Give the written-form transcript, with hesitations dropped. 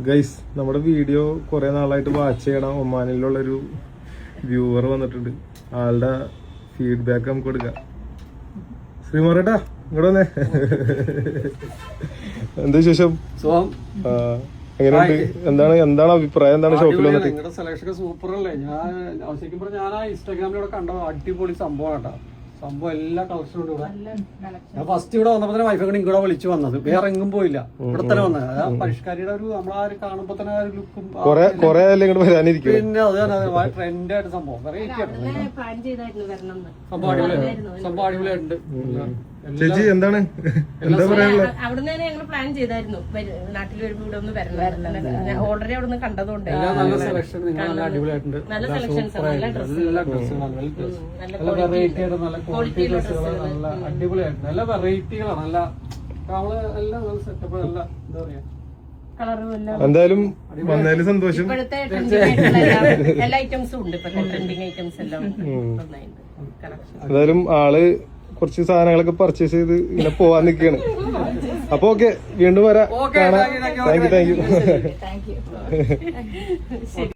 Guys, നമ്മുടെ video കുറെ നാളായിട്ട് വാച്ച് ചെയ്യണം ഒമാനിലുള്ളൊരു വ്യൂവർ വന്നിട്ടുണ്ട്. ആളുടെ ഫീഡ്ബാക്ക് നമുക്ക് കൊടുക്കാം. ശ്രീമാറേട്ടാ ഇങ്ങോട്ട് വന്നേ. എന്താ വിശേഷം? എങ്ങനെയുണ്ട്? എന്താണ് അഭിപ്രായം? എന്താണ് ഷോപ്പിൽ വന്നിട്ട്? സെലക്ഷൻ സൂപ്പർ അല്ലേ? ഞാൻ ഇൻസ്റ്റാഗ്രാമിലൂടെ കണ്ട അടിപൊളി സംഭവം കേട്ടോ. സംഭവം എല്ലാ കളക്ഷനും ഉണ്ട് ഇവിടെ. ഞാൻ ഫസ്റ്റ് ഇവിടെ വന്നപ്പോ തന്നെ വൈഫ് ഇങ്ങോട്ട് വിളിച്ചു വന്നത്, വേറെ എങ്ങും പോയില്ല, ഇവിടെ തന്നെ വന്നത്. ആ പരിഷ്കാരിയുടെ ഒരു നമ്മളാര് കാണുമ്പോ തന്നെ ഒരു ലുക്കും പിന്നെ അത് തന്നെ ട്രെൻഡ് ആയിട്ട് സംഭവം വെറൈറ്റി ആയിട്ട് സംഭവം അടിപൊളിയായിട്ടുണ്ട്. ചേച്ചി എന്താണ് അവിടുന്ന് തന്നെ ഞങ്ങൾ പ്ലാൻ ചെയ്തായിരുന്നു നാട്ടിൽ വരുമ്പോ ഇവിടെ ഒന്ന് വരണം. ഓൾറെഡി അവിടുന്ന് കണ്ടതുകൊണ്ട് നല്ല സെലക്ഷൻ അടിപൊളിയായിട്ടുണ്ട്. നല്ല സെലക്ഷൻസ്, നല്ല എല്ലാ ഡ്രസ്സുകളും നല്ല വെറൈറ്റി ആയിട്ട് നല്ല ക്വാളിറ്റി ഡ്രസ്സുകൾ നല്ല അടിപൊളിയായിട്ട് നല്ല വെറൈറ്റികളാണ്. നല്ല നമ്മള് എല്ലാം നല്ല സെറ്റപ്പ്, നല്ല എന്താ പറയാ എന്തായാലും വന്നതിൽ സന്തോഷം. ഇപ്പോഴത്തെ എല്ലാ ഐറ്റംസും ഉണ്ട്, ഇപ്പോഴത്തെ ട്രെൻഡിങ് ഐറ്റംസ് എല്ലാം എന്തായാലും ആള് കുറച്ച് സാധനങ്ങളൊക്കെ പർച്ചേസ് ചെയ്ത് ഇങ്ങനെ പോവാൻ നിൽക്കുകയാണ്. അപ്പൊ ഓക്കെ, വീണ്ടും വരാം. Thank you.